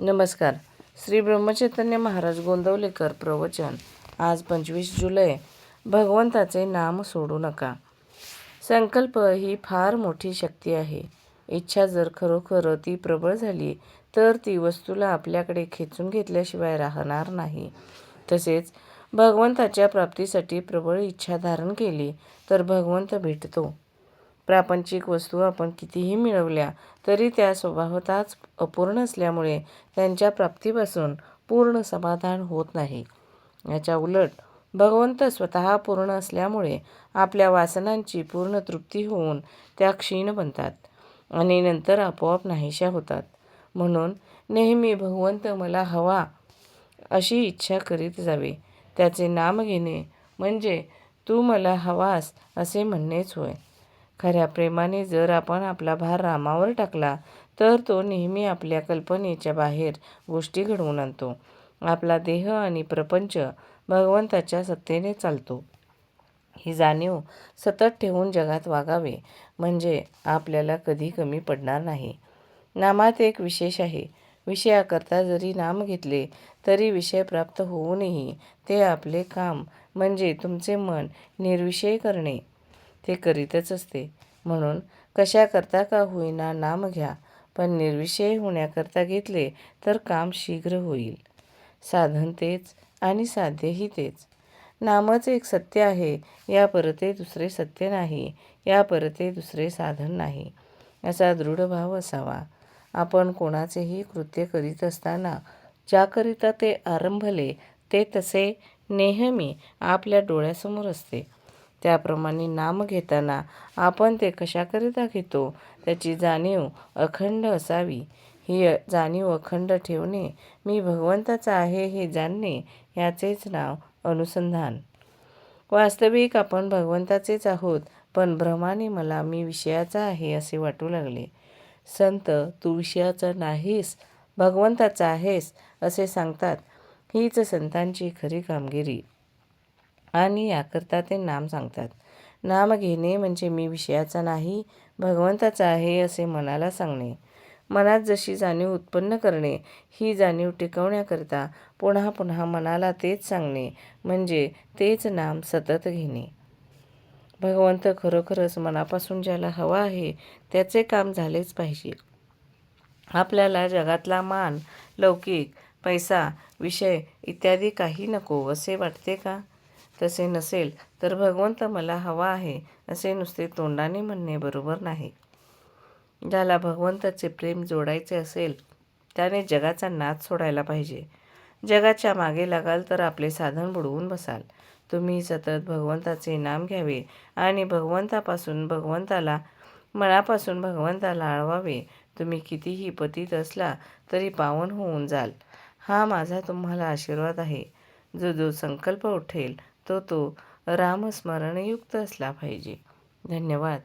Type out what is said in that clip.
नमस्कार. श्री ब्रह्मचैतन्य महाराज गोंदवलेकर प्रवचन. आज 25 जुलै. भगवंताचे नाम सोडू नका. संकल्प ही फार मोठी शक्ती आहे. इच्छा जर खरोखर ती प्रबळ झाली तर ती वस्तूला आपल्याकडे खेचून घेतल्याशिवाय राहणार नाही. तसेच भगवंताच्या प्राप्तीसाठी प्रबळ इच्छा धारण केली तर भगवंत भेटतो. प्रापंचिक वस्तू आपण कितीही मिळवल्या तरी त्या स्वभावतःच अपूर्ण असल्यामुळे त्यांच्या प्राप्तीपासून पूर्ण समाधान होत नाही. याच्या उलट भगवंत स्वतः पूर्ण असल्यामुळे आपल्या वासनांची पूर्ण तृप्ती होऊन त्या क्षीण बनतात आणि नंतर आपोआप नाहीशा होतात. म्हणून नेहमी भगवंत मला हवा अशी इच्छा करीत जावे. त्याचे नाम घेणे म्हणजे तू मला हवास असे म्हणणेच होय. खऱ्या प्रेमाने जर आपण आपला भार रामावर टाकला तर तो नेहमी आपल्या कल्पनेच्या बाहेर गोष्टी घडवून आणतो. आपला देह आणि प्रपंच भगवंताच्या सत्तेने चालतो. ही जाणीव सतत ठेवून जगात वागावे म्हणजे आपल्याला कधी कमी पडणार नाही. नामात एक विशेष आहे. विषयाकरता जरी नाम घेतले तरी विषय प्राप्त होऊनही ते आपले काम म्हणजे तुमचे मन निर्विषय करणे ते करीतच असते. म्हणून कशाकरता का होईना नाम घ्या, पण निर्विषय होण्याकरता घेतले तर काम शीघ्र होईल. साधन तेच आणि साध्यही तेच. नामच एक सत्य आहे, या परते दुसरे सत्य नाही, या परते दुसरे साधन नाही, असा दृढ भाव असावा. आपण कोणाचेही कृत्य करीत असताना ज्याकरिता ते आरंभले ते तसे नेहमी आपल्या डोळ्यासमोर असते. त्याप्रमाणे नाम घेताना आपण ते कशाकरिता घेतो त्याची जाणीव अखंड असावी. ही जाणीव अखंड ठेवणे, मी भगवंताचा आहे हे जाणणे, याचेच नाव अनुसंधान. वास्तविक आपण भगवंताचेच आहोत, पण भ्रमाने मला मी विषयाचा आहे असे वाटू लागले. संत तू विषयाचा नाहीस, भगवंताचा आहेस असे सांगतात. हीच संतांची खरी कामगिरी आणि याकरता ते नाम सांगतात. नाम घेणे म्हणजे मी विषयाचा नाही, भगवंताचा आहे असे मनाला सांगणे. मनात जशी जाणीव उत्पन्न करणे, ही जाणीव टिकवण्याकरता पुन्हा पुन्हा मनाला तेच सांगणे म्हणजे तेच नाम सतत घेणे. भगवंत खरोखरच मनापासून ज्याला हवा आहे त्याचे काम झालेच पाहिजे. आपल्याला जगातला मान, लौकिक, पैसा, विषय इत्यादी काही नको असे वाटते का? तसे नसेल तर भगवंत मला हवा आहे असे नुसते तोंडाने म्हणणे बरोबर नाही. ज्याला भगवंताचे प्रेम जोडायचे असेल त्याने जगाचा नाद सोडायला पाहिजे. जगाच्या मागे लागाल तर आपले साधन बुडवून बसाल. तुम्ही सतत भगवंताचे नाम घ्यावे आणि मनापासून भगवंताला आळवावे. तुम्ही कितीही पतित असला तरी पावन होऊन जाल, हा माझा तुम्हाला आशीर्वाद आहे. जो संकल्प उठेल तो रामस्मरणयुक्त असला पाहिजे. धन्यवाद.